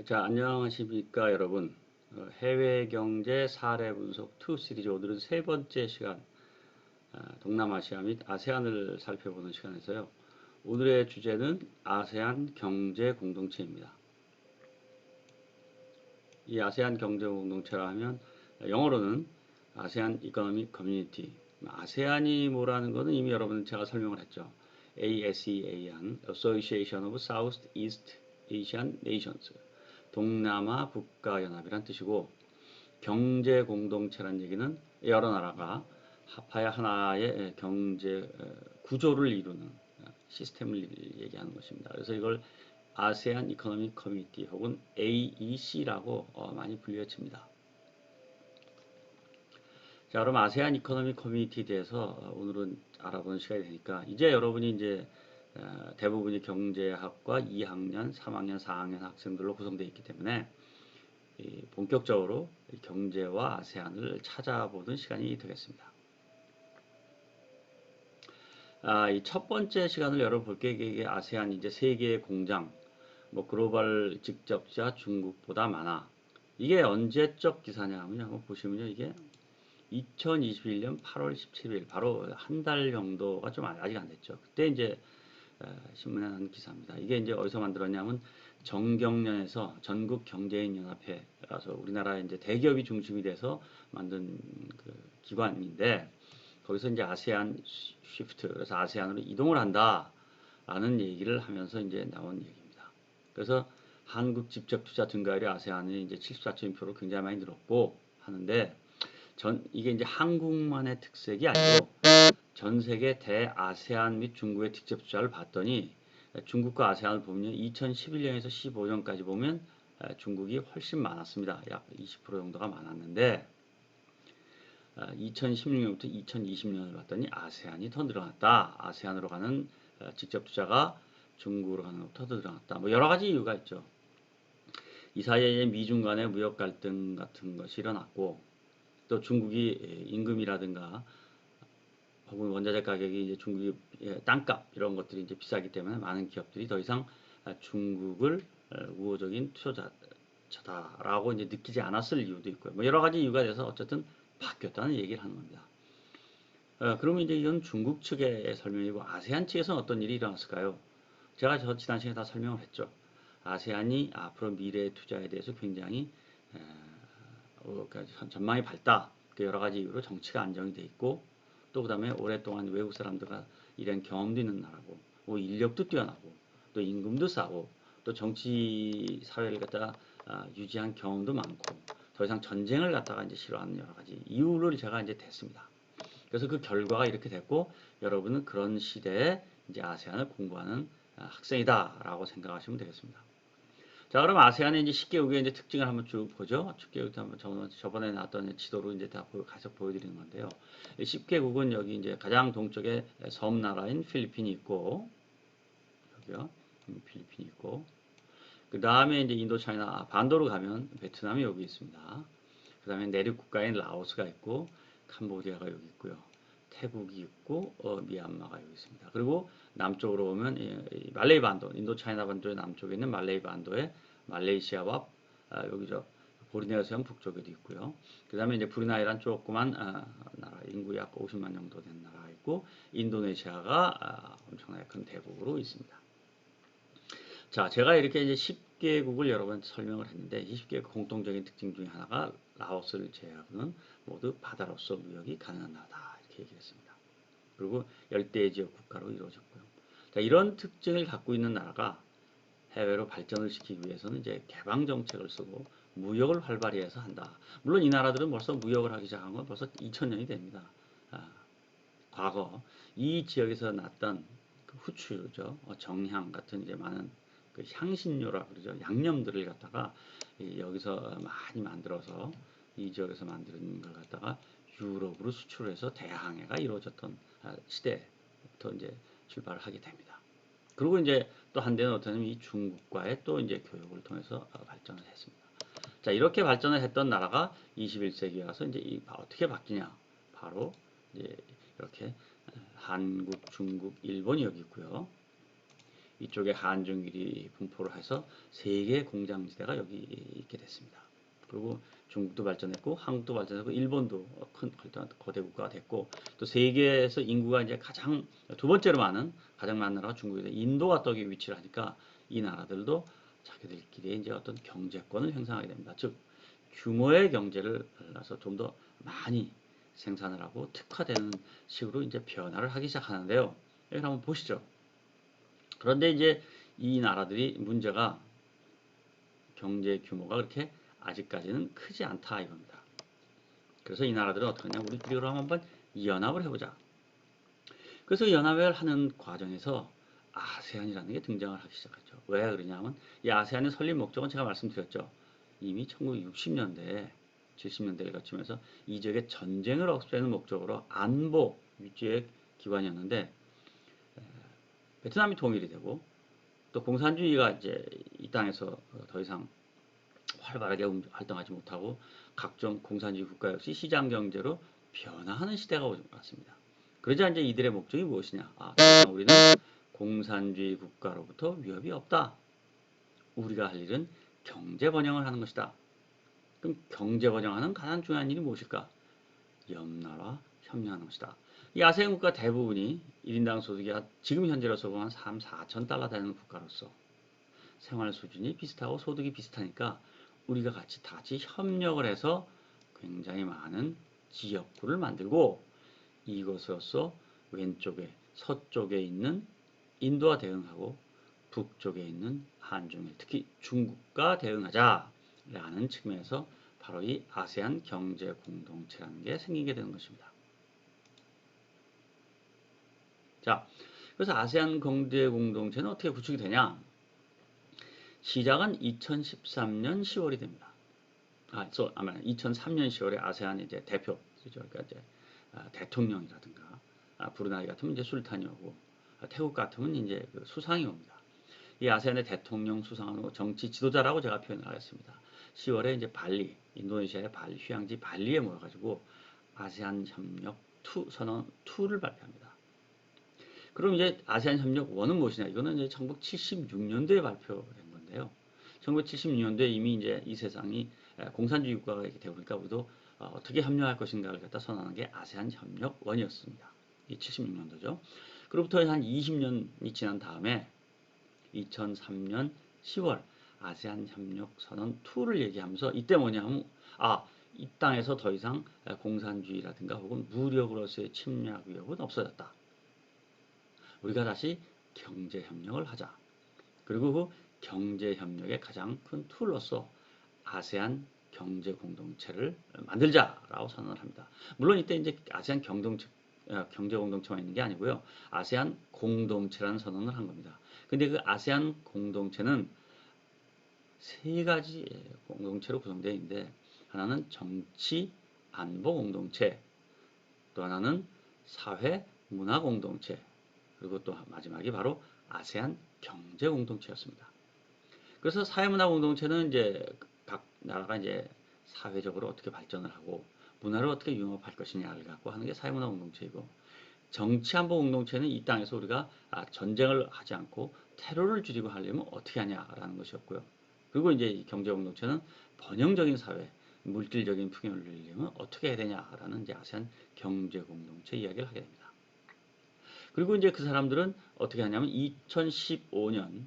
자, 안녕하십니까, 여러분. 해외 경제 사례 분석 2 시리즈 오늘은 세 번째 시간, 동남아시아 및 아세안을 살펴보는 시간에서요. 오늘의 주제는 아세안 경제 공동체입니다. 이 아세안 경제 공동체라 하면 영어로는 아세안 이코노믹 커뮤니티. 아세안이 뭐라는 것은 이미 여러분 제가 설명을 했죠. ASEAN, Association of Southeast Asian Nations. 동남아 국가연합이란 뜻이고, 경제 공동체란 얘기는 여러 나라가 합하여 하나의 경제 구조를 이루는 시스템을 얘기하는 것입니다. 그래서 이걸 아세안 이코노믹 커뮤니티 혹은 AEC라고 많이 불려집니다. 자, 그럼 아세안 이코노믹 커뮤니티에 대해서 오늘은 알아보는 시간이 되니까, 이제 여러분이 이제 대부분이 경제학과 2학년, 3학년, 4학년 학생들로 구성되어 있기 때문에 본격적으로 경제와 아세안을 찾아보는 시간이 되겠습니다. 이 첫 번째 시간을 열어볼게. 이게 아세안 이제 세계의 공장, 뭐 글로벌 직접자 중국보다 많아. 이게 언제적 기사냐 하면요. 한번 보시면요. 이게 2021년 8월 17일, 바로 한 달 정도가 좀 아직 안 됐죠. 그때 이제 신문에 난 기사입니다. 이게 이제 어디서 만들었냐면 정경련에서 전국경제인연합회라서 우리나라 이제 대기업이 중심이 돼서 만든 그 기관인데, 거기서 이제 아세안 쉬프트, 그래서 아세안으로 이동을 한다라는 얘기를 하면서 이제 나온 얘기입니다. 그래서 한국 직접 투자 증가율이 아세안에 이제 74.2%로 굉장히 많이 늘었고 하는데, 이게 이제 한국만의 특색이 아니고 전 세계 대아세안 및 중국의 직접 투자를 봤더니 중국과 아세안을 보면 2011년에서 15년까지 보면 중국이 훨씬 많았습니다. 약 20% 정도가 많았는데 2016년부터 2020년을 봤더니 아세안이 더 늘어났다. 아세안으로 가는 직접 투자가 중국으로 가는 것보다 더 늘어났다. 뭐 여러 가지 이유가 있죠. 이 사이에 미중 간의 무역 갈등 같은 것이 일어났고, 또 중국이 임금이라든가 혹은 원자재 가격이 이제 중국이 땅값 이런 것들이 이제 비싸기 때문에 많은 기업들이 더 이상 중국을 우호적인 투자자다라고 이제 느끼지 않았을 이유도 있고요. 뭐 여러 가지 이유가 돼서 어쨌든 바뀌었다는 얘기를 하는 겁니다. 그러면 이제 이건 중국 측의 설명이고, 아세안 측에서는 어떤 일이 일어났을까요? 제가 지난 시간에 다 설명을 했죠. 아세안이 앞으로 미래 투자에 대해서 굉장히 그러니까 전망이 밝다. 여러 가지 이유로 정치가 안정이 돼 있고, 또 그다음에 오랫동안 외국 사람들과 일한 경험도 있는 나라고, 뭐 인력도 뛰어나고, 또 임금도 싸고, 또 정치 사회를 갖다가 유지한 경험도 많고, 더 이상 전쟁을 갖다가 이제 싫어하는 여러 가지 이유를 제가 이제 댔습니다. 그래서 그 결과가 이렇게 됐고, 여러분은 그런 시대에 이제 아세안을 공부하는 학생이다라고 생각하시면 되겠습니다. 자, 그럼 아세안의 이제 10개국의 이제 특징을 한번 쭉 보죠. 10개국 한번 저번에 나왔던 지도로 이제 다 계속 보여드리는 건데요. 10개국은 여기 이제 가장 동쪽에 섬나라인 필리핀이 있고, 여기요. 필리핀이 있고, 그 다음에 이제 인도 차이나 반도로 가면 베트남이 여기 있습니다. 그 다음에 내륙 국가인 라오스가 있고, 캄보디아가 여기 있고요. 태국이 있고, 미얀마가 여기 있습니다. 그리고 남쪽으로 오면 말레이 반도, 인도 차이나 반도의 남쪽에 있는 말레이 반도에 말레이시아와 여기 보르네오 섬 북쪽에도 있고요. 그 다음에 이제 브루나이란 조그만 나라, 인구 약 50만 정도 된 나라가 있고, 인도네시아가 엄청나게 큰 대국으로 있습니다. 자, 제가 이렇게 이제 10개국을 여러 번 설명을 했는데, 이 10개국 공통적인 특징 중에 하나가 라오스를 제외하고는 모두 바다로서 무역이 가능한 나라다. 이렇게 얘기를 했습니다. 그리고 열대 지역 국가로 이루어졌고요. 자, 이런 특징을 갖고 있는 나라가 해외로 발전을 시키기 위해서는 이제 개방 정책을 쓰고 무역을 활발히 해서 한다. 물론 이 나라들은 벌써 무역을 하기 시작한 건 벌써 2000년이 됩니다. 과거 이 지역에서 났던 그 후추죠, 정향 같은 이제 많은 그 향신료라 그러죠. 양념들을 갖다가 여기서 많이 만들어서 이 지역에서 만드는 걸 갖다가 유럽으로 수출해서 대항해가 이루어졌던 시대부터 이제 출발을 하게 됩니다. 그리고 이제 또 한대는 어떠냐면 이 중국과의 또 이제 교역을 통해서 발전을 했습니다. 자, 이렇게 발전을 했던 나라가 21세기에 와서 이제 어떻게 바뀌냐? 바로 이제 이렇게 한국, 중국, 일본이 여기 있고요. 이쪽에 한중일이 분포를 해서 세 개의 공장지대가 여기 있게 됐습니다. 그리고 중국도 발전했고 한국도 발전했고 일본도 큰 거대 국가가 됐고 또 세계에서 인구가 이제 가장 두 번째로 많은 가장 많은 나라가 중국인데 인도가 떡에 위치를 하니까 이 나라들도 자기들끼리 이제 어떤 경제권을 형성하게 됩니다. 즉 규모의 경제를 나서 좀 더 많이 생산을 하고 특화되는 식으로 이제 변화를 하기 시작하는데요. 여기 한번 보시죠. 그런데 이제 이 나라들이 문제가 경제 규모가 그렇게 아직까지는 크지 않다 이겁니다. 그래서 이 나라들은 어떻게 하냐, 우리끼리 그럼 한번 연합을 해보자. 그래서 연합을 하는 과정에서 아세안이라는 게 등장을 하기 시작했죠. 왜 그러냐면 이 아세안의 설립 목적은 제가 말씀드렸죠. 이미 1960년대, 70년대를 거치면서 이 지역의 전쟁을 없애는 목적으로 안보 위주의 기관이었는데 베트남이 통일이 되고 또 공산주의가 이제 이 땅에서 더 이상 활발하게 활동하지 못하고 각종 공산주의 국가 역시 시장 경제로 변화하는 시대가 왔습니다. 그러자 이제 이들의 목적이 무엇이냐? 우리는 공산주의 국가로부터 위협이 없다. 우리가 할 일은 경제 번영을 하는 것이다. 그럼 경제 번영하는 가장 중요한 일이 무엇일까? 옆나라와 협력하는 것이다. 이 아세안 국가 대부분이 1인당 소득이 지금 현재로서 보면 3, 4천 달러 되는 국가로서 생활 수준이 비슷하고 소득이 비슷하니까 우리가 같이 다 같이 협력을 해서 굉장히 많은 지역구를 만들고 이것으로서 왼쪽에 서쪽에 있는 인도와 대응하고 북쪽에 있는 한중일 특히 중국과 대응하자라는 측면에서 바로 이 아세안 경제 공동체라는 게 생기게 되는 것입니다. 자, 그래서 아세안 경제 공동체는 어떻게 구축이 되냐? 시작은 2013년 10월이 됩니다. 2003년 10월에 아세안 이제 대표, 그러니까 이제 대통령이라든가 브루나이 같으면 이제 술탄이 오고 태국 같으면 이제 그 수상이 옵니다. 이 아세안의 대통령 수상은 정치 지도자라고 제가 표현을 하겠습니다. 10월에 이제 발리, 인도네시아의 발리, 휴양지 발리에 모여가지고 아세안 협력 2 선언 2를 발표합니다. 그럼 이제 아세안 협력 1은 무엇이냐? 이거는 이제 1976년도에 발표된 건데요. 1976년도에 이미 이제 이 세상이 공산주의 국가가 이렇게 되고 보니까 우리도 어떻게 협력할 것인가를 갖다 선언한 게 아세안 협력 1이었습니다. 이 76년도죠. 그로부터 한 20년이 지난 다음에 2003년 10월 아세안 협력 선언 2를 얘기하면서 이때 뭐냐면 이 땅에서 더 이상 공산주의라든가 혹은 무력으로서의 침략 위협은 없어졌다. 우리가 다시 경제협력을 하자. 그리고 그 경제협력의 가장 큰 툴로서 아세안 경제공동체를 만들자라고 선언을 합니다. 물론 이때 이제 아세안 경제공동체만 있는 게 아니고요. 아세안 공동체라는 선언을 한 겁니다. 근데 그 아세안 공동체는 세 가지 공동체로 구성되어 있는데 하나는 정치 안보 공동체, 또 하나는 사회 문화 공동체, 그리고 또 마지막이 바로 아세안 경제 공동체였습니다. 그래서 사회문화 공동체는 이제 각 나라가 이제 사회적으로 어떻게 발전을 하고 문화를 어떻게 융합할 것이냐를 갖고 하는 게 사회문화 공동체이고 정치안보 공동체는 이 땅에서 우리가 전쟁을 하지 않고 테러를 줄이고 하려면 어떻게 하냐라는 것이었고요. 그리고 이제 이 경제 공동체는 번영적인 사회, 물질적인 풍요를 누리려면 어떻게 해야 되냐라는 이제 아세안 경제 공동체 이야기를 하게 됩니다. 그리고 이제 그 사람들은 어떻게 하냐면 2015년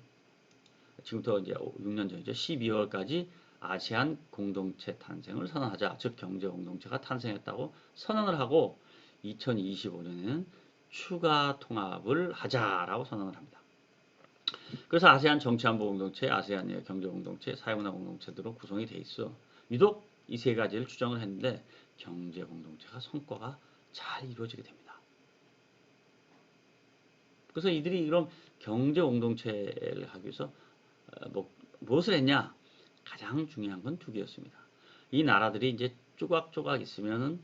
지금부터 이제 6년 전이죠. 12월까지 아세안 공동체 탄생을 선언하자. 즉 경제 공동체가 탄생했다고 선언을 하고 2025년에는 추가 통합을 하자라고 선언을 합니다. 그래서 아세안 정치안보 공동체, 아세안 경제 공동체, 사회문화 공동체들로 구성이 돼 있어. 유독 이 세 가지를 추정을 했는데 경제 공동체가 성과가 잘 이루어지게 됩니다. 그래서 이들이 이런 경제 공동체를 하기 위해서 무엇을 했냐? 가장 중요한 건 두 개였습니다. 이 나라들이 이제 조각조각 있으면은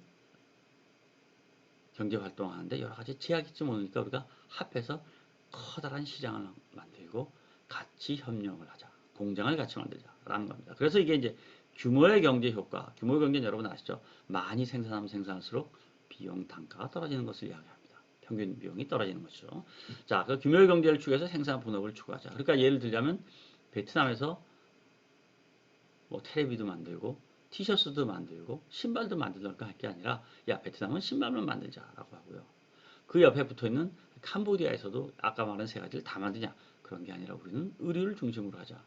경제 활동하는데 여러 가지 제약이 좀 오니까 우리가 합해서 커다란 시장을 만들고 같이 협력을 하자. 공장을 같이 만들자라는 겁니다. 그래서 이게 이제 규모의 경제 효과, 규모의 경제는 여러분 아시죠? 많이 생산하면 생산할수록 비용 단가가 떨어지는 것을 이야기합니다. 평균 비용이 떨어지는 거죠. 자, 그 규모의 경제를 추구해서 생산 분업을 추구하자. 그러니까 예를 들자면 베트남에서 뭐 테레비도 만들고 티셔츠도 만들고 신발도 만들려고 할 게 아니라 야 베트남은 신발만 만들자라고 하고요. 그 옆에 붙어있는 캄보디아에서도 아까 말한 세 가지를 다 만드냐 그런 게 아니라 우리는 의류를 중심으로 하자.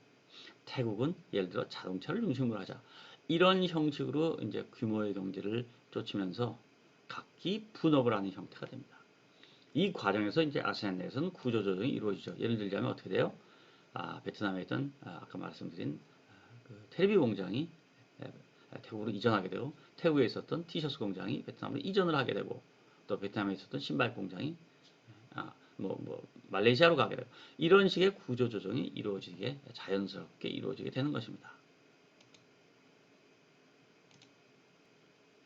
태국은 예를 들어 자동차를 중심으로 하자. 이런 형식으로 이제 규모의 경제를 쫓으면서 각기 분업을 하는 형태가 됩니다. 이 과정에서 이제 아세안 내에서는 구조 조정이 이루어지죠. 예를 들자면 어떻게 돼요? 베트남에 있던 까 말씀드린 그 테레비 공장이 태국으로 이전하게 되고 태국에 있었던 티셔츠 공장이 베트남으로 이전을 하게 되고 또 베트남에 있었던 신발 공장이 말레이시아로 가게 되고 이런 식의 구조 조정이 이루어지게 자연스럽게 이루어지게 되는 것입니다.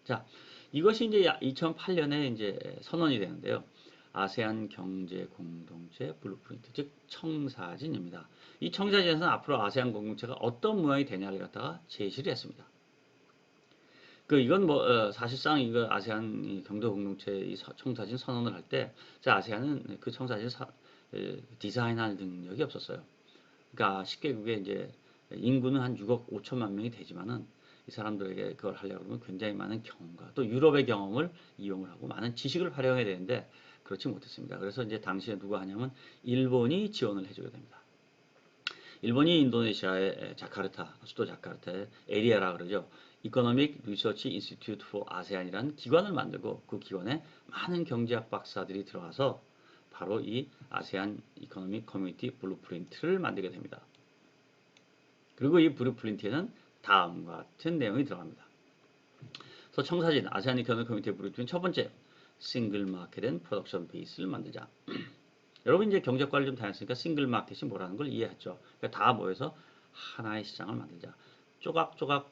자, 이것이 이제 2008년에 이제 선언이 되는데요. 아세안 경제 공동체 블루프린트, 즉 청사진입니다. 이 청사진에서는 앞으로 아세안 공동체가 어떤 모양이 되냐를 갖다가 제시를 했습니다. 이건 사실상 이거 아세안 경제 공동체 청사진 선언을 할 때, 아세안은 그 청사진 디자인할 능력이 없었어요. 그러니까 10개국에 이제 인구는 한 6억 5천만 명이 되지만은 이 사람들에게 그걸 하려고 그러면 굉장히 많은 경험과 또 유럽의 경험을 이용을 하고 많은 지식을 활용해야 되는데 그렇지 못했습니다. 그래서 이제 당시에 누가 하냐면 일본이 지원을 해주게 됩니다. 일본이 인도네시아의 자카르타, 수도 자카르타의 에리아라 그러죠. 이코노믹 리서치 인스티튜트 포 아세안이라는 기관을 만들고 그 기관에 많은 경제학 박사들이 들어가서 바로 이 아세안 이코노믹 커뮤니티 블루프린트를 만들게 됩니다. 그리고 이 블루프린트에는 다음과 같은 내용이 들어갑니다. 그래서 청사진 아세안 이코노믹 커뮤니티 블루프린트 첫 번째, 싱글 마켓 앤 프로덕션 베이스를 만들자. 여러분 이제 경제과를 좀 다녔으니까 싱글 마켓이 뭐라는 걸 이해했죠. 그러니까 다 모여서 하나의 시장을 만들자. 조각조각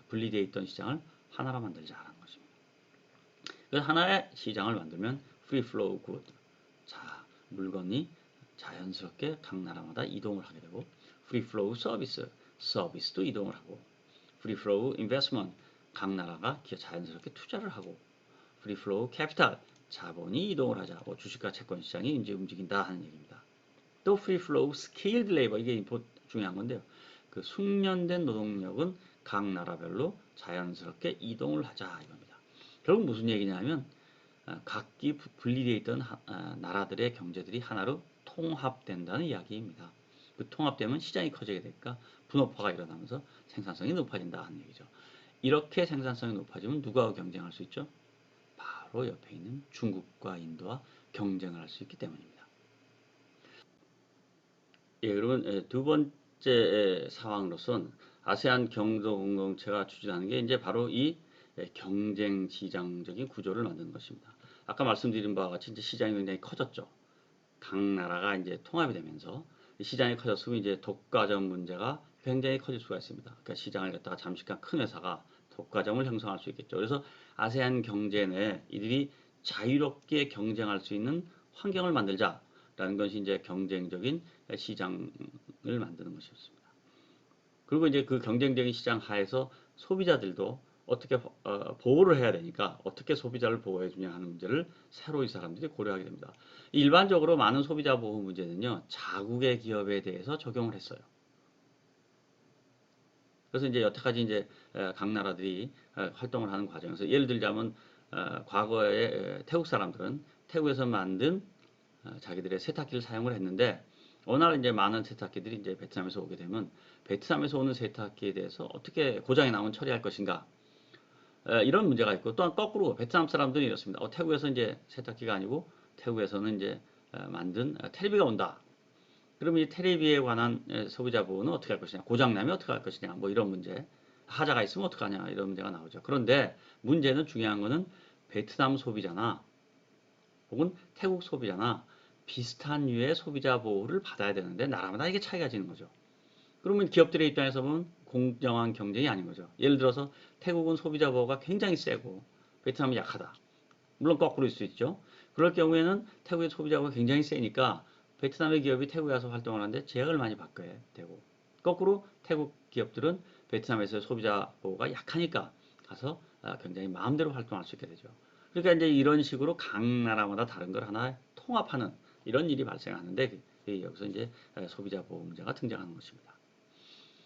분리되어 있던 시장을 하나로 만들자라는 것입니다. 그래서 하나의 시장을 만들면 free flow good. 자, 물건이 자연스럽게 각 나라마다 이동을 하게 되고 free flow 서비스, 서비스도 이동을 하고 free flow investment, 각 나라가 자연스럽게 투자를 하고 free flow capital, 자본이 이동을 하자. 주식과 채권 시장이 이제 움직인다 하는 얘기입니다. 또 free flow skilled labor, 이게 중요한 건데요. 그 숙련된 노동력은 각 나라별로 자연스럽게 이동을 하자 이겁니다. 결국 무슨 얘기냐면 각기 분리되어 있던 나라들의 경제들이 하나로 통합된다는 이야기입니다. 그 통합되면 시장이 커지게 되니까 분업화가 일어나면서 생산성이 높아진다 하는 얘기죠. 이렇게 생산성이 높아지면 누구하고 경쟁할 수 있죠? 바로 옆에 있는 중국과 인도와 경쟁을 할 수 있기 때문입니다. 예, 여러분 두 번째 상황으로선 아세안 경제공동체가 추진하는 게 이제 바로 이 경쟁 시장적인 구조를 만드는 것입니다. 아까 말씀드린 바와 같이 이제 시장이 굉장히 커졌죠. 각 나라가 이제 통합이 되면서 시장이 커졌으면 이제 독과점 문제가 굉장히 커질 수가 있습니다. 그러니까 시장을 갖다가 잠식한 큰 회사가 독과점을 형성할 수 있겠죠. 그래서 아세안 경제 내 이들이 자유롭게 경쟁할 수 있는 환경을 만들자라는 것이 이제 경쟁적인 시장을 만드는 것이었습니다. 그리고 이제 그 경쟁적인 시장 하에서 소비자들도 어떻게 보호를 해야 되니까 어떻게 소비자를 보호해 주냐 하는 문제를 새로 이 사람들이 고려하게 됩니다. 일반적으로 많은 소비자 보호 문제는요, 자국의 기업에 대해서 적용을 했어요. 그래서 이제 여태까지 이제 각 나라들이 활동을 하는 과정에서 예를 들자면 과거에 태국 사람들은 태국에서 만든 자기들의 세탁기를 사용을 했는데 어느 날 이제 많은 세탁기들이 이제 베트남에서 오게 되면 베트남에서 오는 세탁기에 대해서 어떻게 고장이 나면 처리할 것인가 이런 문제가 있고 또한 거꾸로 베트남 사람들이 이렇습니다. 태국에서 이제 세탁기가 아니고 태국에서는 이제 만든 텔레비가 온다. 그러면 이 텔레비에 관한 소비자 보호는 어떻게 할 것이냐, 고장 나면 어떻게 할 것이냐, 뭐 이런 문제, 하자가 있으면 어떡하냐 이런 문제가 나오죠. 그런데 문제는 중요한 거는 베트남 소비자나 혹은 태국 소비자나 비슷한 류의 소비자 보호를 받아야 되는데 나라마다 이게 차이가 지는 거죠. 그러면 기업들의 입장에서 보면 공정한 경쟁이 아닌 거죠. 예를 들어서 태국은 소비자 보호가 굉장히 세고 베트남이 약하다. 물론 거꾸로일 수 있죠. 그럴 경우에는 태국의 소비자 보호가 굉장히 세니까 베트남의 기업이 태국에 와서 활동을 하는데 제약을 많이 받게 되고 거꾸로 태국 기업들은 베트남에서 소비자 보호가 약하니까 가서 굉장히 마음대로 활동할 수 있게 되죠. 그러니까 이제 이런 식으로 각 나라마다 다른 걸 하나 통합하는 이런 일이 발생하는데 여기서 이제 소비자 보호 문제가 등장하는 것입니다.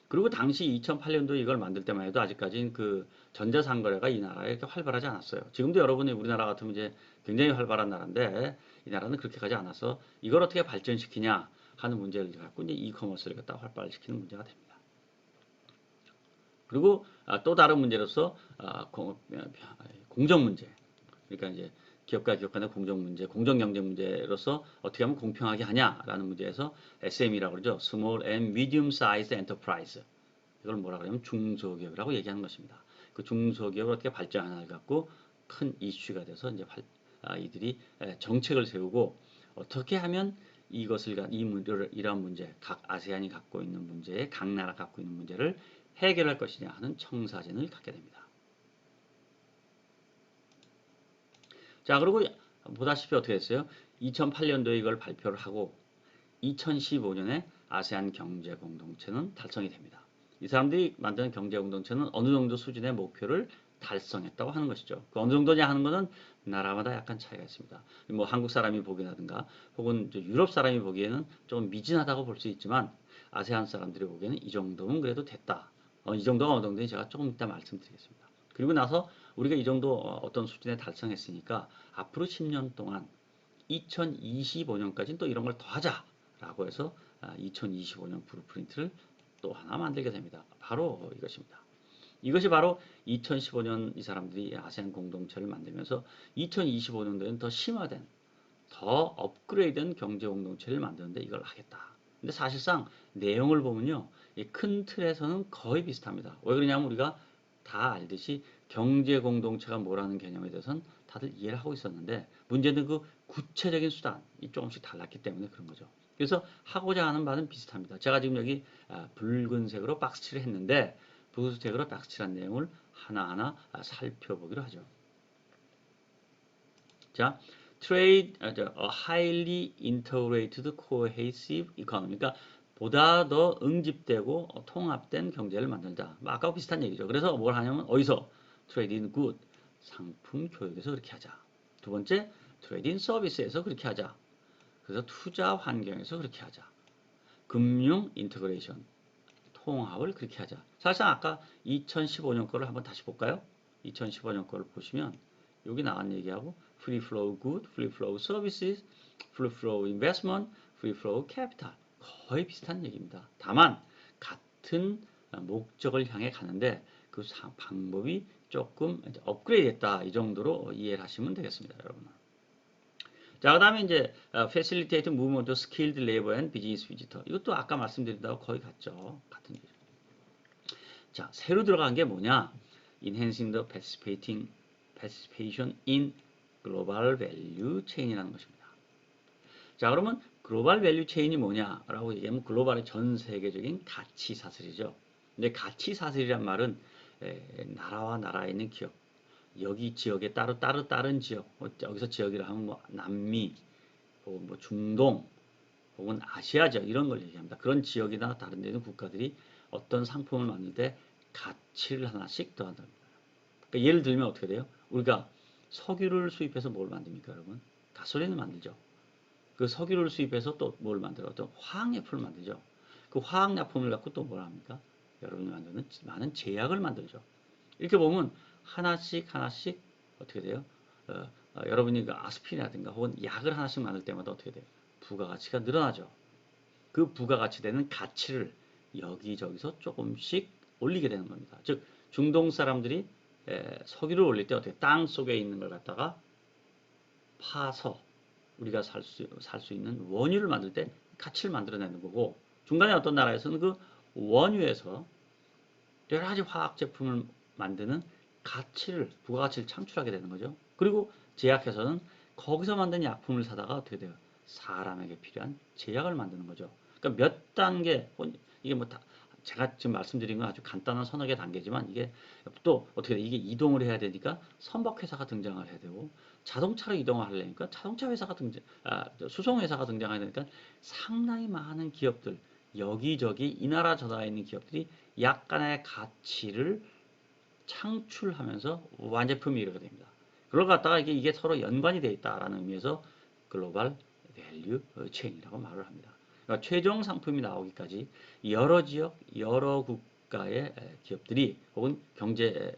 그리고 당시 2008년도 이걸 만들 때만 해도 아직까지는 그 전자상거래가 이 나라에 이렇게 활발하지 않았어요. 지금도 여러분이 우리나라 같으면 이제 굉장히 활발한 나라인데 이 나라는 그렇게 가지 않아서 이걸 어떻게 발전시키냐 하는 문제를 갖고 이제 이커머스를 갖다 활발시키는 문제가 됩니다. 그리고 또 다른 문제로서 공정 문제. 그러니까 이제 기업과 기업 간의 공정 문제, 공정 경쟁 문제로서 어떻게 하면 공평하게 하냐라는 문제에서 SME라고 그러죠. Small and Medium Sized Enterprise. 이걸 뭐라 그러냐면 중소기업이라고 얘기하는 것입니다. 그 중소기업을 어떻게 발전하냐를 갖고 큰 이슈가 돼서 이제 이들이 정책을 세우고 어떻게 하면 이것을 이러한 문제, 각 아세안이 갖고 있는 문제에 각 나라 갖고 있는 문제를 해결할 것이냐 하는 청사진을 갖게 됩니다. 자, 그리고 보다시피 어떻게 됐어요? 2008년도에 이걸 발표를 하고 2015년에 아세안 경제 공동체는 달성이 됩니다. 이 사람들이 만드는 경제 공동체는 어느 정도 수준의 목표를 달성했다고 하는 것이죠. 그 어느 정도냐 하는 것은 나라마다 약간 차이가 있습니다. 뭐 한국 사람이 보기라든가 혹은 유럽 사람이 보기에는 좀 미진하다고 볼 수 있지만 아세안 사람들이 보기에는 이 정도면 그래도 됐다. 이 정도가 어느 정도인지 제가 조금 이따 말씀드리겠습니다. 그리고 나서 우리가 이 정도 어떤 수준에 달성했으니까 앞으로 10년 동안 2025년까지는 또 이런 걸 더 하자라고 해서 2025년 블루프린트를 또 하나 만들게 됩니다. 바로 이것입니다. 이것이 바로 2015년 이 사람들이 아세안 공동체를 만들면서 2025년도에는 더 심화된, 더 업그레이드된 경제 공동체를 만드는데 이걸 하겠다. 근데 사실상 내용을 보면요. 큰 틀에서는 거의 비슷합니다. 왜 그러냐면 우리가 다 알듯이 경제 공동체가 뭐라는 개념에 대해서는 다들 이해를 하고 있었는데 문제는 그 구체적인 수단이 조금씩 달랐기 때문에 그런 거죠. 그래서 하고자 하는 바는 비슷합니다. 제가 지금 여기 붉은색으로 박스칠을 했는데 붉은색으로 박스칠한 내용을 하나하나 살펴보기로 하죠. 자, trade, a highly integrated cohesive economy. 그러니까 보다 더 응집되고 통합된 경제를 만들자. 아까 비슷한 얘기죠. 그래서 뭘 하냐면 어디서 trade in good, 상품 교육에서 그렇게 하자. 두 번째, trade in service에서 그렇게 하자. 그래서 투자 환경에서 그렇게 하자. 금융 인테그레이션, 통합을 그렇게 하자. 사실상 아까 2015년 거를 한번 다시 볼까요? 2015년 거를 보시면 여기 나온 얘기하고 free flow good, free flow services, free flow investment, free flow capital 거의 비슷한 얘기입니다. 다만 같은 목적을 향해 가는데 그 방법이 조금 업그레이드 됐다 이 정도로 이해를 하시면 되겠습니다. 여러분. 자, 그 다음에 이제 facilitate movement of skilled labor and business visitor. 이것도 아까 말씀드린다고 거의 같죠. 같은 얘기죠. 자, 새로 들어간 게 뭐냐? Enhancing the participation in global value chain이라는 것입니다. 자, 그러면 글로벌 밸류 체인이 뭐냐라고 얘기하면 글로벌의 전 세계적인 가치 사슬이죠. 근데 가치 사슬이란 말은 나라와 나라에 있는 기업, 여기 지역에 다른 지역, 여기서 지역이라 하면 뭐 남미, 혹은 뭐 중동, 혹은 아시아 지역 이런 걸 얘기합니다. 그런 지역이나 다른 데 있는 국가들이 어떤 상품을 만들 때 가치를 하나씩 더한답니다. 그러니까 예를 들면 어떻게 돼요? 우리가 석유를 수입해서 뭘 만듭니까, 여러분? 가솔린을 만들죠. 그 석유를 수입해서 또 뭘 만들어? 어떤 화학약품을 만들죠. 그 화학약품을 갖고 또 뭘 합니까? 여러분이 만드는 많은 제약을 만들죠. 이렇게 보면 하나씩 어떻게 돼요? 여러분이 그 아스피린이라든가 혹은 약을 하나씩 만들 때마다 어떻게 돼요? 부가가치가 늘어나죠. 그 부가가치 되는 가치를 여기저기서 조금씩 올리게 되는 겁니다. 즉 중동 사람들이 석유를 올릴 때 어떻게 땅 속에 있는 걸 갖다가 파서 우리가 살 수 있는 원유를 만들 때 가치를 만들어내는 거고 중간에 어떤 나라에서는 그 원유에서 여러 가지 화학 제품을 만드는 가치를 부가가치를 창출하게 되는 거죠. 그리고 제약회사는 거기서 만든 약품을 사다가 어떻게 돼요? 사람에게 필요한 제약을 만드는 거죠. 그러니까 몇 단계 이게 뭐 다 제가 지금 말씀드린 건 아주 간단한 서너 개 단계지만 이게 또 어떻게 돼? 이게 이동을 해야 되니까 선박회사가 등장을 해야 되고 자동차로 이동을 하려니까 자동차 회사가 수송 회사가 등장해야 되니까 상당히 많은 기업들 여기저기 이 나라 저 나라에 있는 기업들이 약간의 가치를 창출하면서 완제품이 이렇게 됩니다. 그걸 갖다가 이게 서로 연관이 되어 있다라는 의미에서 글로벌 밸류 체인이라고 말을 합니다. 그러니까 최종 상품이 나오기까지 여러 지역, 여러 국가의 기업들이 혹은 경제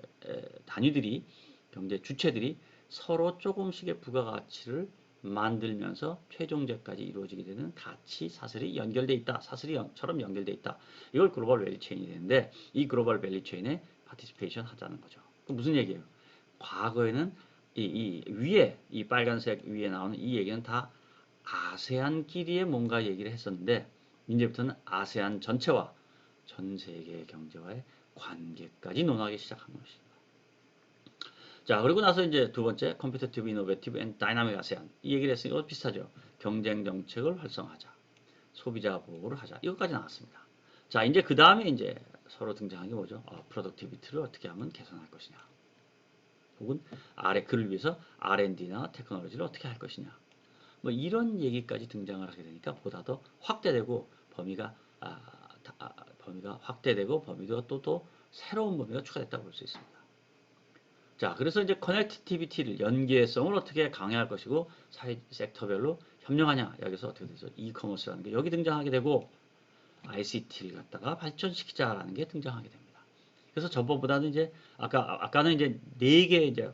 단위들이, 경제 주체들이 서로 조금씩의 부가가치를 만들면서 최종제까지 이루어지게 되는 가치 사슬이 연결돼 있다. 사슬이처럼 연결돼 있다. 이걸 글로벌 밸류 체인이 되는데 이 글로벌 밸류 체인에 파티시페이션 하자는 거죠. 그 무슨 얘기예요? 과거에는 이 위에 이 빨간색 위에 나오는 이 얘기는 다 아세안끼리의 뭔가 얘기를 했었는데 이제부터는 아세안 전체와 전 세계 경제와의 관계까지 논하기 시작한 것입니다. 자, 그리고 나서 이제 두 번째, Competitive, Innovative and Dynamic ASEAN. 이 얘기를 했으니까 비슷하죠. 경쟁 정책을 활성화하자. 소비자 보호를 하자. 이것까지 나왔습니다. 자, 이제 그 다음에 이제 서로 등장한 게 뭐죠? 프로덕티비티를 어떻게 하면 개선할 것이냐. 혹은 그를 위해서 R&D나 테크놀로지를 어떻게 할 것이냐. 뭐 이런 얘기까지 등장을 하게 되니까 보다 더 확대되고 범위가 확대되고 범위도 또 새로운 범위가 추가됐다고 볼 수 있습니다. 자, 그래서 이제 커넥티비티를 연계성을 어떻게 강화할 것이고 사회 섹터별로 협력하냐 여기서 어떻게 되죠? 이커머스라는 게 여기 등장하게 되고 ICT를 갖다가 발전시키자라는 게 등장하게 됩니다. 그래서 저번보다는 이제 아까는 이제 4개 이제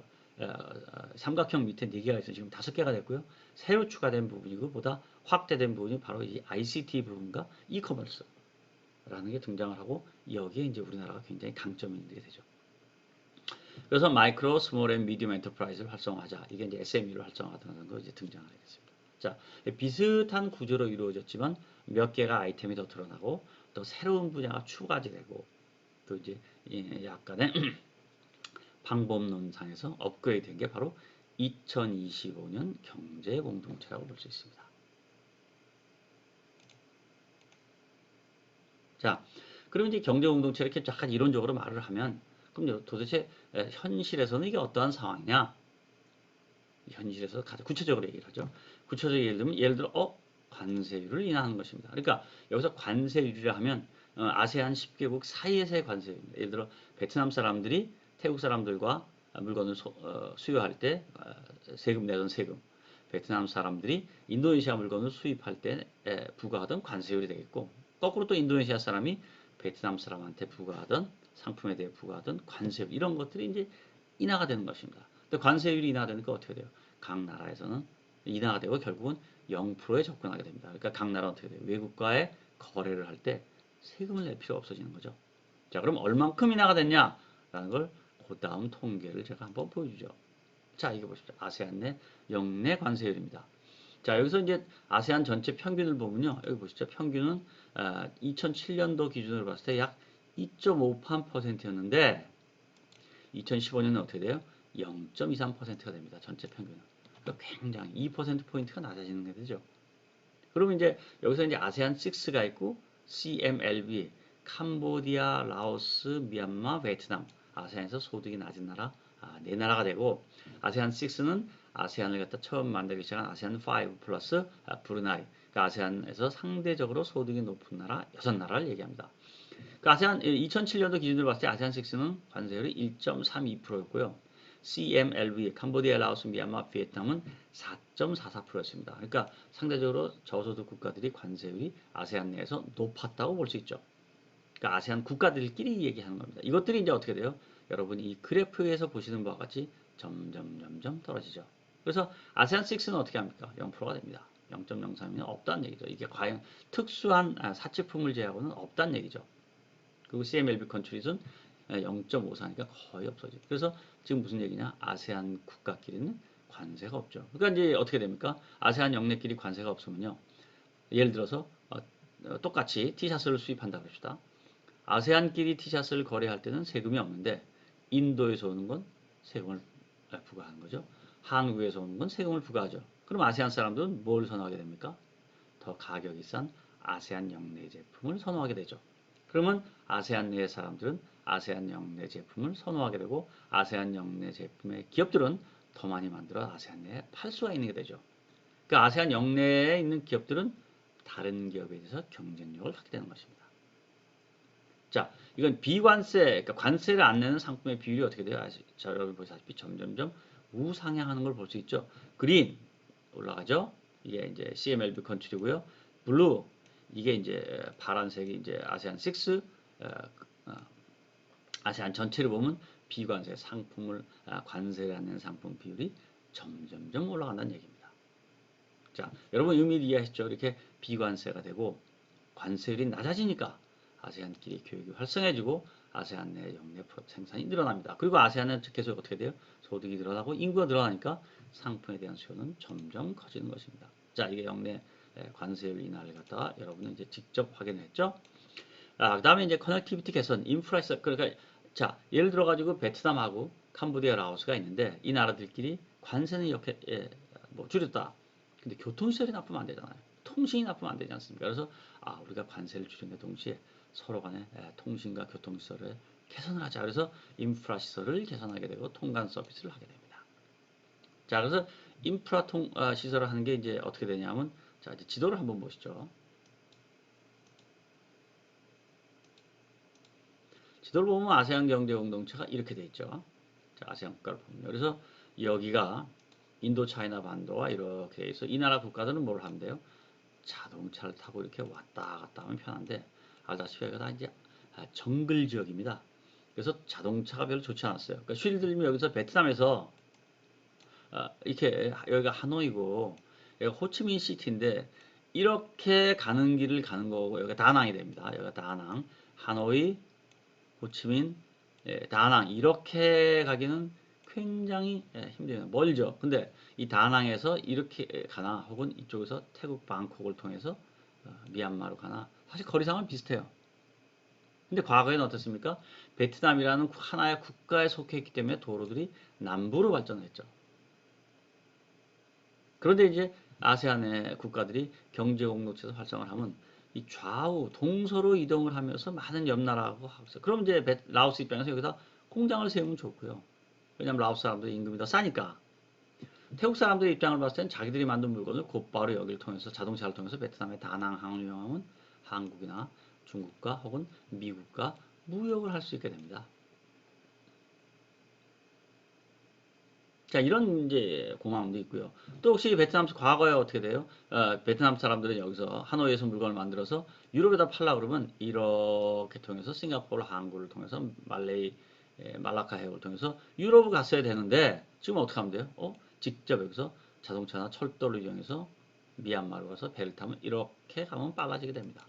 삼각형 밑에 4개가 있어서 지금 5개가 됐고요. 새로 추가된 부분이고 보다 확대된 부분이 바로 이 ICT 부분과 이커머스라는 게 등장을 하고 여기에 이제 우리나라가 굉장히 강점이 있게 되죠. 그래서 마이크로, 스몰 앤 미디엄 엔터프라이즈를 활성화하자. 이게 이제 SME를 활성화하는 거 이제 등장을 하겠습니다. 자, 비슷한 구조로 이루어졌지만 몇 개가 아이템이 더 드러나고 또 새로운 분야가 추가되고 또 이제 약간의 방법론상에서 업그레이드된 게 바로 2025년 경제 공동체라고 볼 수 있습니다. 자, 그럼 이제 경제 공동체 이렇게 약간 이론적으로 말을 하면 그럼 도대체 현실에서는 이게 어떠한 상황이냐? 현실에서 가장 구체적으로 얘기를 하죠. 구체적으로 예를 들어 관세율을 인하하는 것입니다. 그러니까 여기서 관세율이라 하면 아세안 10개국 사이에서의 관세율입니다. 예를 들어 베트남 사람들이 태국 사람들과 물건을 수요할 때 세금 내던 세금, 베트남 사람들이 인도네시아 물건을 수입할 때 부과하던 관세율이 되겠고 거꾸로 또 인도네시아 사람이 베트남 사람한테 부과하던 상품에 대해 부과하던 관세율 이런 것들이 이제 인하가 되는 것입니다. 근데 관세율이 인하되니까 어떻게 돼요? 각 나라에서는 인하가 되고 결국은 0%에 접근하게 됩니다. 그러니까 각 나라는 어떻게 돼요? 외국과의 거래를 할 때 세금을 낼 필요가 없어지는 거죠. 자, 그럼 얼만큼 인하가 됐냐라는 걸 그 다음 통계를 제가 한번 보여주죠. 자, 이거 보십시오. 아세안 내 역내 관세율입니다. 자, 여기서 이제 아세안 전체 평균을 보면요. 여기 보시죠. 평균은 2007년도 기준으로 봤을 때 약 2.58%였는데 2015년은 어떻게 돼요? 0.23%가 됩니다. 전체 평균은. 그러니까 굉장히 2%포인트가 낮아지는 게 되죠. 그러면 이제 여기서 이제 아세안 6가 있고 CMLB, 캄보디아, 라오스, 미얀마, 베트남, 아세안에서 소득이 낮은 나라 4나라가 되고 아세안 6는 아세안을 갖다 처음 만들기 시작한 아세안 5 플러스 브루나이, 그러니까 아세안에서 상대적으로 소득이 높은 나라 6나라를 얘기합니다. 그 아세안 2007년도 기준으로 봤을 때 아세안 6는 관세율이 1.32%였고요. CMLV, 캄보디아, 라오스, 미얀마, 베트남은 4.44%였습니다. 그러니까 상대적으로 저소득 국가들이 관세율이 아세안 내에서 높았다고 볼 수 있죠. 그러니까 아세안 국가들끼리 얘기하는 겁니다. 이것들이 이제 어떻게 돼요? 여러분이 이 그래프에서 보시는 바와 같이 점점 떨어지죠. 그래서 아세안 6는 어떻게 합니까? 0%가 됩니다. 0.03이면 없다는 얘기죠. 이게 과연 특수한 사치품을 제외하고는 없다는 얘기죠. 그리고 CMLB 컨트리는 0.54니까 거의 없어지죠. 그래서 지금 무슨 얘기냐? 아세안 국가끼리는 관세가 없죠. 그러니까 이제 어떻게 됩니까? 아세안 영내끼리 관세가 없으면요. 예를 들어서 똑같이 티셔츠를 수입한다 그럽시다. 아세안끼리 티셔츠를 거래할 때는 세금이 없는데 인도에서 오는 건 세금을 부과하는 거죠. 한국에서 오는 건 세금을 부과하죠. 그럼 아세안 사람들은 뭘 선호하게 됩니까? 더 가격이 싼 아세안 영내 제품을 선호하게 되죠. 그러면 아세안 내 사람들은 아세안 영내 제품을 선호하게 되고 아세안 영내 제품의 기업들은 더 많이 만들어 아세안 내에 팔 수가 있는 게 되죠. 그 아세안 영내에 있는 기업들은 다른 기업에 대해서 경쟁력을 갖게 되는 것입니다. 자, 이건 비관세, 그러니까 관세를 안 내는 상품의 비율이 어떻게 돼요? 자, 여러분 보시다시피 점점점 우상향하는 걸 볼 수 있죠. 그린 올라가죠. 이게 이제 CMLB 컨트리고요. 블루 이게 이제 파란색이 이제 아세안 6 아세안 전체를 보면 비관세 상품을 관세를 하는 상품 비율이 점점점 올라간다는 얘기입니다. 자, 여러분 의미를 이해하셨죠? 이렇게 비관세가 되고 관세율이 낮아지니까 아세안끼리 교육이 활성해지고 아세안 내 영내 생산이 늘어납니다. 그리고 아세안은 계속 어떻게 돼요? 소득이 늘어나고 인구가 늘어나니까 상품에 대한 수요는 점점 커지는 것입니다. 자, 이게 영내 관세율 인하를 갖다가 여러분은 이제 직접 확인했죠? 그 다음에 이제 커넥티비티 개선, 인프라스트럭처, 그러니까 자, 예를 들어 가지고 베트남하고 캄보디아, 라오스가 있는데 이 나라들끼리 관세는 이렇게 뭐 줄였다. 근데 교통시설이 나쁘면 안 되잖아요. 통신이 나쁘면 안 되지 않습니까? 그래서 우리가 관세를 줄임과 동시에 서로 간의 통신과 교통시설을 개선을 하자. 그래서 인프라 시설을 개선하게 되고 통관 서비스를 하게 됩니다. 자, 그래서 인프라 시설을 하는 게 이제 어떻게 되냐면 자, 이제 지도를 한번 보시죠. 지도를 보면 아세안 경제 공동체가 이렇게 돼 있죠. 자, 아세안 국가를 보면 그래서 여기가 인도 차이나 반도가 이렇게 돼 있어. 이 나라 국가들은 뭘 하면 돼요? 자동차를 타고 이렇게 왔다 갔다 하면 편한데 알다시피 여기가 다 이제 정글 지역입니다. 그래서 자동차가 별로 좋지 않았어요. 그러니까 예를 들면 여기서 베트남에서 이렇게 여기가 하노이고 여기가 호치민 시티인데 이렇게 가는 길을 가는 거고 여기가 다낭이 됩니다. 여기가 다낭, 하노이, 호치민, 다낭 이렇게 가기는 굉장히 힘들어요. 멀죠. 근데 이 다낭에서 이렇게 가나 혹은 이쪽에서 태국 방콕을 통해서 미얀마로 가나 사실 거리상은 비슷해요. 근데 과거에는 어떻습니까? 베트남이라는 하나의 국가에 속해 있기 때문에 도로들이 남부로 발전했죠. 그런데 이제 아세안의 국가들이 경제 공동체에서 활성을 하면 이 좌우 동서로 이동을 하면서 많은 옆 나라하고 하고 있어요. 그럼 이제 라오스 입장에서 여기다 공장을 세우면 좋고요. 왜냐하면 라오스 사람들 임금이 더 싸니까. 태국 사람들 입장을 봤을 땐 자기들이 만든 물건을 곧바로 여기를 통해서 자동차를 통해서 베트남의 다낭항을 이용하면 한국이나 중국과 혹은 미국과 무역을 할 수 있게 됩니다. 자, 이런 이제 고마움도 있고요. 또 혹시 베트남 과거에 어떻게 돼요? 베트남 사람들은 여기서 하노이에서 물건을 만들어서 유럽에다 팔라 그러면 이렇게 통해서 싱가포르 항구를 통해서 말라카 해역을 통해서 유럽을 갔어야 되는데 지금 어떻게 하면 돼요? 직접 여기서 자동차나 철도를 이용해서 미얀마로 가서 배를 타면 이렇게 가면 빨라지게 됩니다.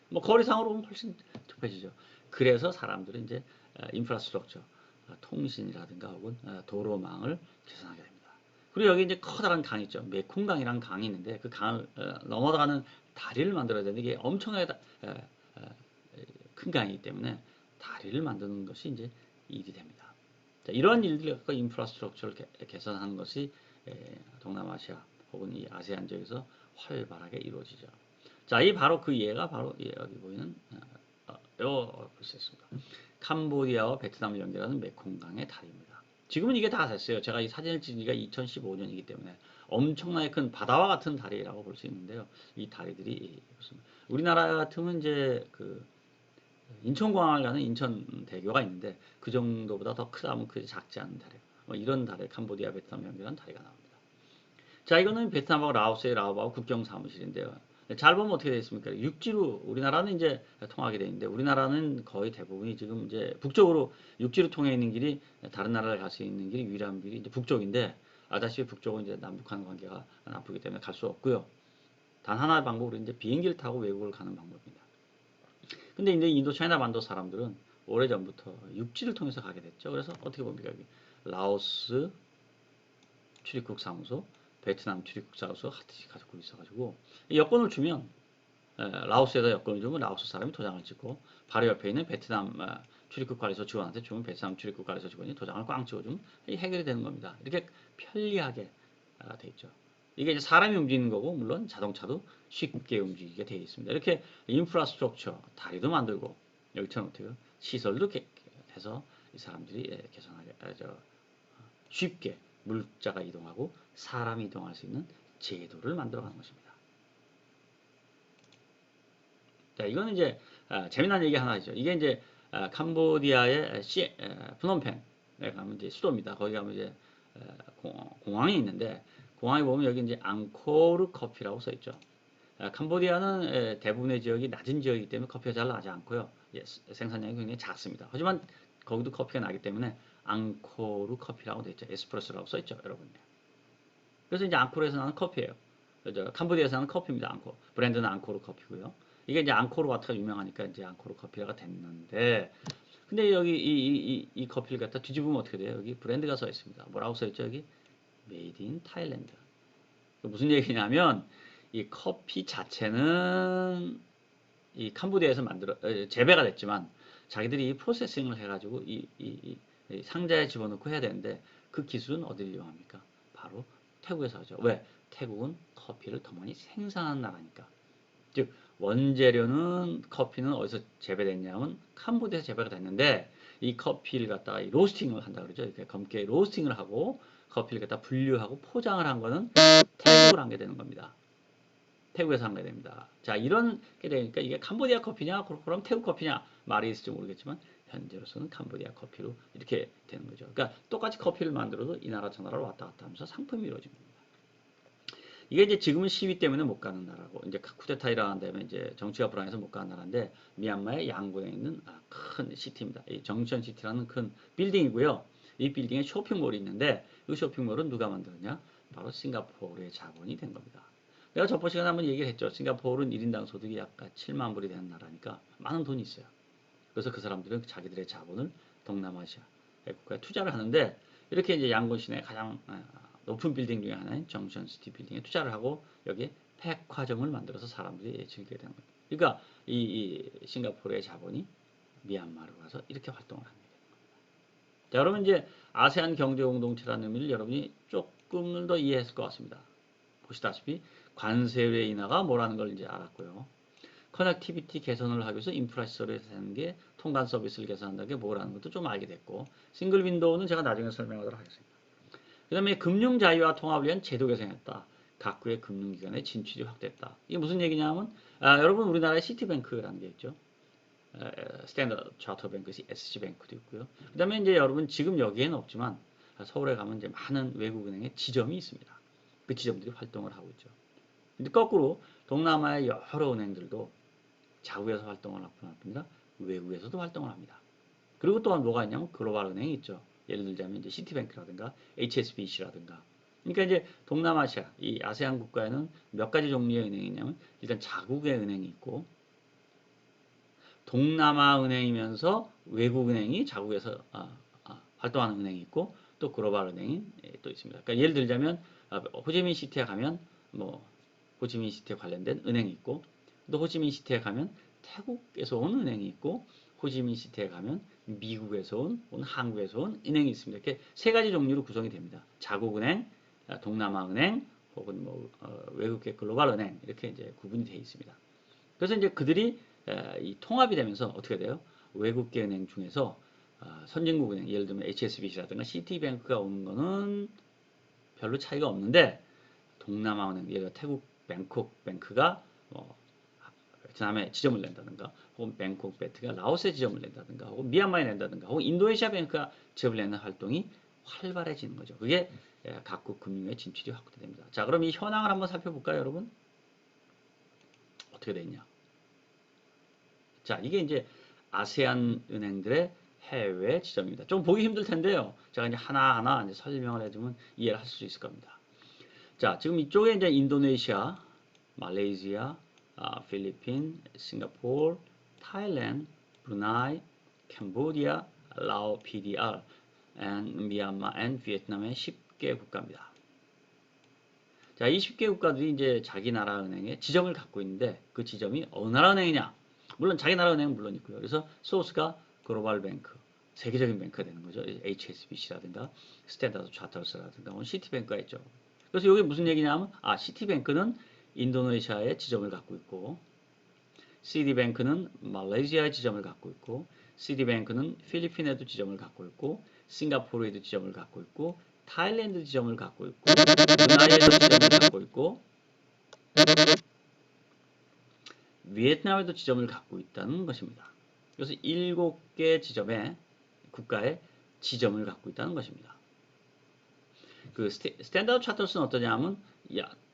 뭐 거리상으로 보면 훨씬 좁혀지죠. 그래서 사람들은 이제 인프라스트럭처, 통신이라든가 혹은 도로망을 개선하게 됩니다. 그리고 여기 이제 커다란 강이 있죠. 메콩강이라는 강이 있는데 그 강을 넘어가는 다리를 만들어야 되는데 이게 엄청나게 큰 강이기 때문에 다리를 만드는 것이 이제 일이 됩니다. 자, 이런 일들을 갖고 인프라스트럭처를 개선하는 것이 동남아시아 혹은 이 아세안 지역에서 활발하게 이루어지죠. 자, 이 바로 그 예가 바로 여기 보이는 글쎄습니다. 캄보디아와 베트남을 연결하는 메콩강의 다리입니다. 지금은 이게 다 됐어요. 제가 이 사진을 찍은 지가 2015년이기 때문에 엄청나게 큰 바다와 같은 다리라고 볼 수 있는데요. 이 다리들이 우리나라 같으면 이제 그 인천공항을 가는 인천대교가 있는데 그 정도보다 더 크다면 그 작지 않은 다리. 이런 다리, 캄보디아, 베트남 연결한 다리가 나옵니다. 자, 이거는 베트남하고 라오스의 라오바오 국경 사무실인데요. 잘 보면 어떻게 되어 있습니까? 육지로 우리나라는 이제 통하게 되어 있는데 우리나라는 거의 대부분이 지금 이제 북쪽으로 육지로 통해 있는 길이 다른 나라를 갈 수 있는 길이 유일한 길이 이제 북쪽인데 아다시피 북쪽은 이제 남북한 관계가 나쁘기 때문에 갈 수 없고요. 단 하나의 방법으로 이제 비행기를 타고 외국을 가는 방법입니다. 근데 이제 인도 차이나 반도 사람들은 오래전부터 육지를 통해서 가게 됐죠. 그래서 어떻게 봅니까? 여기 라오스 출입국 사무소, 베트남 출입국 사무소 같이 가지고 있어가지고 여권을 주면 라오스에다 여권을 주면 라오스 사람이 도장을 찍고 바로 옆에 있는 베트남 출입국 관리소 직원한테 주면 베트남 출입국 관리소 직원이 도장을 꽝 찍어주면 해결이 되는 겁니다. 이렇게 편리하게 돼 있죠. 이게 이제 사람이 움직이는 거고 물론 자동차도 쉽게 움직이게 되어 있습니다. 이렇게 인프라스트럭처 다리도 만들고 여기처럼 어떻게 시설도 해서 이 사람들이 개선하게 쉽게 물자가 이동하고 사람이 이동할 수 있는 제도를 만들어가는 것입니다. 자, 이거는 이제 재미난 얘기 하나 있죠. 이게 이제 캄보디아의 프놈펜에 가면 이제 수도입니다. 거기 가면 이제 공항이 있는데 공항에 보면 여기 이제 앙코르 커피라고 써 있죠. 캄보디아는 대부분의 지역이 낮은 지역이기 때문에 커피가 잘 나지 않고요. 생산량이 굉장히 작습니다. 하지만 거기도 커피가 나기 때문에 앙코르 커피라고 되어 있죠. 에스프레소라고 써 있죠, 여러분. 그래서 이제 앙코르에서 나는 커피예요. 캄보디아에서 나는 커피입니다. 앙코르. 브랜드는 앙코르 커피고요. 이게 이제 앙코르 와트가 유명하니까 이제 앙코르 커피가 됐는데, 근데 여기 이 커피를 갖다 뒤집으면 어떻게 돼요? 여기 브랜드가 써 있습니다. 뭐라고 써 있죠? 여기 Made in Thailand. 무슨 얘기냐면 이 커피 자체는 이 캄보디아에서 재배가 됐지만 자기들이 프로세싱을 해가지고 이 상자에 집어넣고 해야 되는데 그 기술은 어디를 이용합니까? 바로 태국에서 하죠. 왜? 태국은 커피를 더 많이 생산하는 나라니까. 즉 원재료는 커피는 어디서 재배됐냐면 캄보디아에서 재배가 됐는데 이 커피를 갖다가 로스팅을 한다 그러죠. 이렇게 검게 로스팅을 하고 커피를 갖다 분류하고 포장을 한 거는 태국을 한 게 되는 겁니다. 태국에서 한 게 됩니다. 자, 이런 게 되니까 이게 캄보디아 커피냐, 그럼 태국 커피냐 말이 있을지 모르겠지만 현재로서는 캄보디아 커피로 이렇게 되는 거죠. 그러니까 똑같이 커피를 만들어도 이 나라 저 나라로 왔다 갔다 하면서 상품이 이루어진 겁니다. 이게 이제 지금은 시위 때문에 못 가는 나라고 이제 쿠데타 일어난 다음에 이제 정치가 불안해서 못 가는 나라인데 미얀마의 양곤에 있는 큰 시티입니다. 이 정션 시티라는 큰 빌딩이고요. 이 빌딩에 쇼핑몰이 있는데 이 쇼핑몰은 누가 만들었냐? 바로 싱가포르의 자본이 된 겁니다. 내가 저번 시간에 한번 얘기를 했죠. 싱가포르는 1인당 소득이 약간 7만 불이 되는 나라니까 많은 돈이 있어요. 그래서 그 사람들은 자기들의 자본을 동남아시아 국가에 투자를 하는데 이렇게 이제 양곤 시내 가장 높은 빌딩 중에 하나인 정션시티 빌딩에 투자를 하고 여기에 백화점을 만들어서 사람들이 즐기게 되는 겁니다. 그러니까 이 싱가포르의 자본이 미얀마로 가서 이렇게 활동을 합니다. 자, 여러분 이제 아세안 경제공동체라는 의미를 여러분이 조금 더 이해했을 것 같습니다. 보시다시피 관세율의 인하가 뭐라는 걸 이제 알았고요. 커넥티비티 개선을 하기 위해서 인프라 시설을 하는 게 통관 서비스를 개선한다는 게 뭐라는 것도 좀 알게 됐고 싱글 윈도우는 제가 나중에 설명하도록 하겠습니다. 그 다음에 금융 자유와 통합을 위한 제도 개선했다. 각국의 금융기관의 진출이 확대했다. 이게 무슨 얘기냐면 여러분 우리나라에 시티뱅크라는 게 있죠. 스탠더드 차터뱅크, SC뱅크도 있고요. 그 다음에 이제 여러분 지금 여기에는 없지만 서울에 가면 이제 많은 외국은행의 지점이 있습니다. 그 지점들이 활동을 하고 있죠. 근데 거꾸로 동남아의 여러 은행들도 자국에서 활동을 할 뿐 아니라 외국에서도 활동을 합니다. 그리고 또한 뭐가 있냐면 글로벌 은행이 있죠. 예를 들자면 이제 시티뱅크라든가 HSBC라든가. 그러니까 이제 동남아시아, 이 아세안 국가에는 몇 가지 종류의 은행이 있냐면 일단 자국의 은행이 있고 동남아 은행이면서 외국 은행이 자국에서 활동하는 은행이 있고 또 글로벌 은행이 또 있습니다. 그러니까 예를 들자면 호지민 시티에 가면 뭐 호지민 시티에 관련된 은행이 있고 또 호지민 시티에 가면 태국에서 온 은행이 있고 호지민 시티에 가면 미국에서 온 한국에서 온 은행이 있습니다. 이렇게 세 가지 종류로 구성이 됩니다. 자국은행, 동남아은행, 혹은 뭐 외국계 글로벌 은행 이렇게 이제 구분이 되어 있습니다. 그래서 이제 그들이 이 통합이 되면서 어떻게 돼요? 외국계 은행 중에서 선진국 은행, 예를 들면 HSBC라든가 시티뱅크가 오는 거는 별로 차이가 없는데 동남아 은행, 예를 들어 태국 뱅콕 뱅크가 베트남에 지점을 낸다든가 혹은 뱅콕 뱅크가 라오스에 지점을 낸다든가 혹은 미얀마에 낸다든가 혹은 인도네시아 뱅크가 지점을 내는 활동이 활발해지는 거죠. 그게 각국 금융의 진출이 확대됩니다. 자, 그럼 이 현황을 한번 살펴볼까요, 여러분? 어떻게 되냐? 자, 이게 이제 아세안 은행들의 해외 지점입니다. 좀 보기 힘들 텐데요. 제가 이제 하나하나 이제 설명을 해주면 이해를 할 수 있을 겁니다. 자, 지금 이쪽에 이제 인도네시아, 말레이시아, 필리핀, 싱가포르, 타일랜드, 브루나이, 캄보디아, 라오, PDR, 미얀마, 비에트남의 10개 국가입니다. 자, 이 10개 국가들이 이제 자기 나라 은행에 지점을 갖고 있는데 그 지점이 어느 나라 은행이냐? 물론 자기 나라 은행은 물론 있고요. 그래서 소스가 글로벌 뱅크, 세계적인 뱅크가 되는 거죠. HSBC라든가 스탠다드 차터스라든가 시티뱅크가 있죠. 그래서 이게 무슨 얘기냐면 시티뱅크는 인도네시아에 지점을 갖고 있고 시티뱅크는 말레이시아에 지점을 갖고 있고 시티뱅크는 필리핀에도 지점을 갖고 있고 싱가포르에도 지점을 갖고 있고 타일랜드 지점을 갖고 있고 브루나이에도 지점을 갖고 있고 비에트남에도 지점을 갖고 있다는 것입니다. 그래서 7개 지점의 국가에 지점을 갖고 있다는 것입니다. 그 스탠다드 차터스는 어떠냐 하면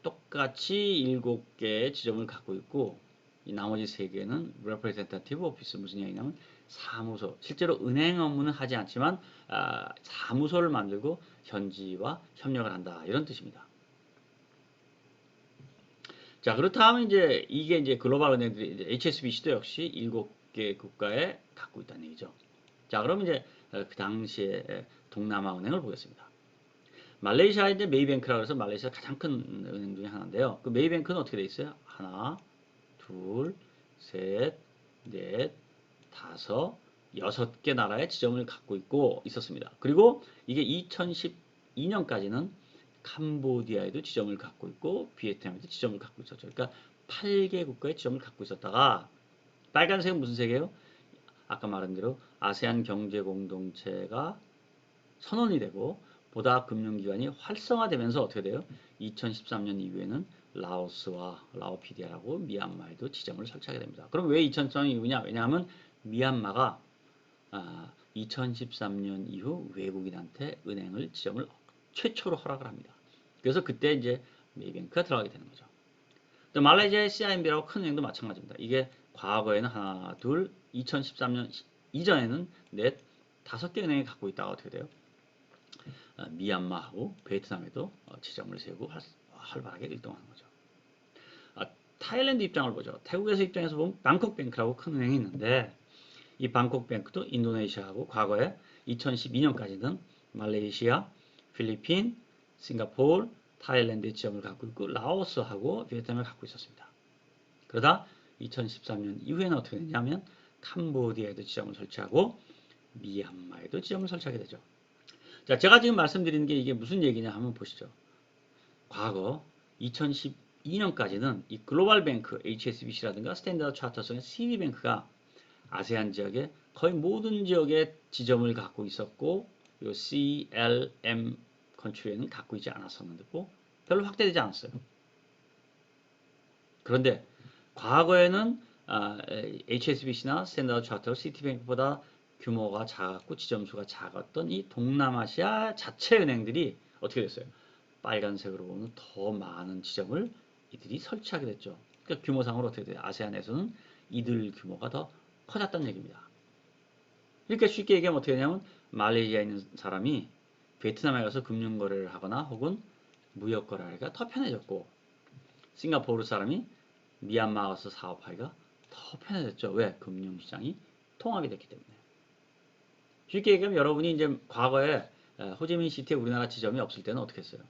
똑같이 7개의 지점을 갖고 있고 이 나머지 3개는 representative office 무슨 얘기냐면 사무소 실제로 은행 업무는 하지 않지만 사무소를 만들고 현지와 협력을 한다 이런 뜻입니다. 자 그렇다면 이제 이게 이제 글로벌 은행들이 이제 HSBC도 역시 7개 국가에 갖고 있다는 얘기죠. 자 그럼 이제 그 당시에 동남아 은행을 보겠습니다. 말레이시아에 이제 메이뱅크라고 해서 말레이시아 가장 큰 은행 중에 하나인데요. 그 메이뱅크는 어떻게 돼 있어요? 하나, 둘, 셋, 넷, 다섯, 6개 나라의 지점을 갖고 있고 있었습니다. 그리고 이게 2012년까지는 캄보디아에도 지점을 갖고 있고 비에트남에도 지점을 갖고 있었죠. 그러니까 8개 국가의 지점을 갖고 있었다가 빨간색은 무슨 색이에요? 아까 말한 대로 아세안 경제 공동체가 선언이 되고 보다 금융기관이 활성화되면서 어떻게 돼요? 2013년 이후에는 라오스와 라오피디아라고 미얀마에도 지점을 설치하게 됩니다. 그럼 왜 2013년 이후냐? 왜냐하면 미얀마가 2013년 이후 외국인한테 은행을 지점을 최초로 허락을 합니다. 그래서 그때 이제 메이뱅크가 들어가게 되는 거죠. 또 말레이시아의 CIMB라고 큰 은행도 마찬가지입니다. 이게 과거에는 하나, 둘, 2013년 이전에는 넷, 5개 은행이 갖고 있다가 어떻게 돼요? 미얀마하고 베트남에도 지점을 세우고 활발하게 일동하는 거죠. 타일랜드 입장을 보죠. 태국에서 입장에서 보면 방콕뱅크라고 큰 은행이 있는데 이 방콕뱅크도 인도네시아하고 과거에 2012년까지는 말레이시아, 필리핀, 싱가포르, 타일랜드의 지점을 갖고 있고 라오스하고 베트남을 갖고 있었습니다. 그러다 2013년 이후에는 어떻게 됐냐면 캄보디아에도 지점을 설치하고 미얀마에도 지점을 설치하게 되죠. 자, 제가 지금 말씀드리는 게 이게 무슨 얘기냐 한번 보시죠. 과거 2012년까지는 이 글로벌 뱅크 HSBC라든가 스탠다드 차터스의 CB뱅크가 아세안 지역의 거의 모든 지역에 지점을 갖고 있었고 이 CLM 컨트리에는 갖고 있지 않았었는데 별로 확대되지 않았어요. 그런데 과거에는 HSBC나 스탠다드 차터, 시티뱅크보다 규모가 작았고 지점수가 작았던 이 동남아시아 자체 은행들이 어떻게 됐어요? 빨간색으로 보면 더 많은 지점을 이들이 설치하게 됐죠. 그러니까 규모상으로 어떻게 돼요? 아세안에서는 이들 규모가 더 커졌다는 얘기입니다. 이렇게 쉽게 얘기하면 어떻게 되냐면 말레이시아에 있는 사람이 베트남에 가서 금융거래를 하거나 혹은 무역거래하기가 더 편해졌고 싱가포르 사람이 미얀마 가서 사업하기가 더 편해졌죠. 왜? 금융시장이 통합이 됐기 때문에. 쉽게 얘기하면 여러분이 이제 과거에 호지민시티에 우리나라 지점이 없을 때는 어떻게 했어요?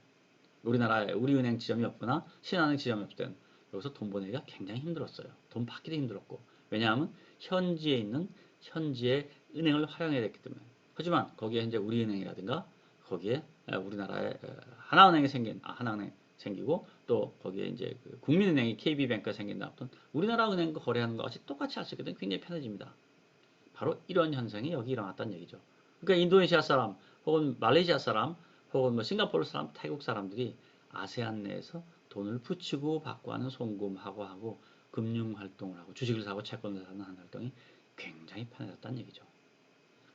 우리나라에 우리은행 지점이 없거나 신한은행 지점이 없을 때는 여기서 돈 보내기가 굉장히 힘들었어요. 돈 받기도 힘들었고. 왜냐하면 현지에 있는 현지의 은행을 활용해야 됐기 때문에. 하지만 거기에 이제 우리은행이라든가 거기에 우리나라에 하나은행이 하나은행 생기고 또 거기에 이제 그 국민은행이 KB뱅크가 생긴다. 어떤 우리나라 은행과 거래하는 것 같이 똑같이 할 수 있게 되면 굉장히 편해집니다. 바로 이런 현상이 여기 일어났다는 얘기죠. 그러니까 인도네시아 사람 혹은 말레이시아 사람 혹은 뭐 싱가포르 사람, 태국 사람들이 아세안 내에서 돈을 붙이고 받고 하는 송금하고 하고 금융 활동을 하고 주식을 사고 채권을 사는 활동이 굉장히 편해졌다는 얘기죠.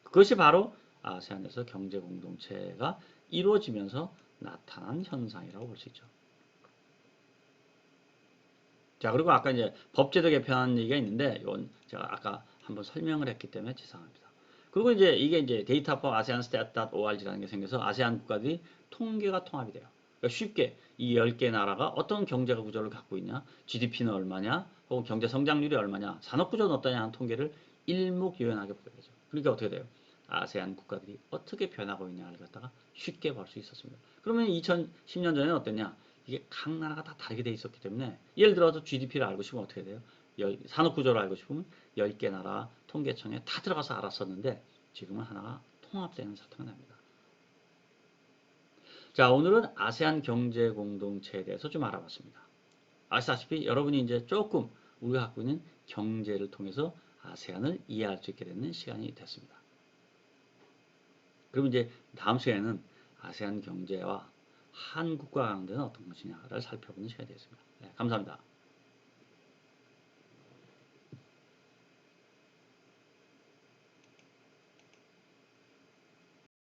그것이 바로 아세안에서 경제 공동체가 이루어지면서 나타난 현상이라고 볼 수 있죠. 자, 그리고 아까 이제 법제도 개편하는 얘기가 있는데 이건 제가 아까 한번 설명을 했기 때문에 죄송합니다. 그리고 이제 이게 이제 데이터 포 아세안 stat.org라는 게 생겨서 아세안 국가들이 통계가 통합이 돼요. 그러니까 쉽게 이 10개 나라가 어떤 경제 구조를 갖고 있냐, GDP는 얼마냐, 혹은 경제 성장률이 얼마냐, 산업 구조는 어떠냐 하는 통계를 일목요연하게 보게 되죠. 그러니까 어떻게 돼요? 아세안 국가들이 어떻게 변하고 있냐를 갖다가 쉽게 볼 수 있었습니다. 그러면 2010년 전에는 어땠냐? 이게 각 나라가 다 다르게 돼 있었기 때문에 예를 들어서 GDP를 알고 싶으면 어떻게 돼요? 산업 구조를 알고 싶으면 10개 나라 통계청에 다 들어가서 알았었는데 지금은 하나가 통합되는 사태가 납니다. 자, 오늘은 아세안 경제 공동체에 대해서 좀 알아봤습니다. 아시다시피 여러분이 이제 조금 우리가 갖고 있는 경제를 통해서 아세안을 이해할 수 있게 되는 시간이 됐습니다. 그럼 이제 다음 시간에는 아세안 경제와 한국과 관계는 어떤 것이냐를 살펴보는 시간이 되겠습니다. 네, 감사합니다.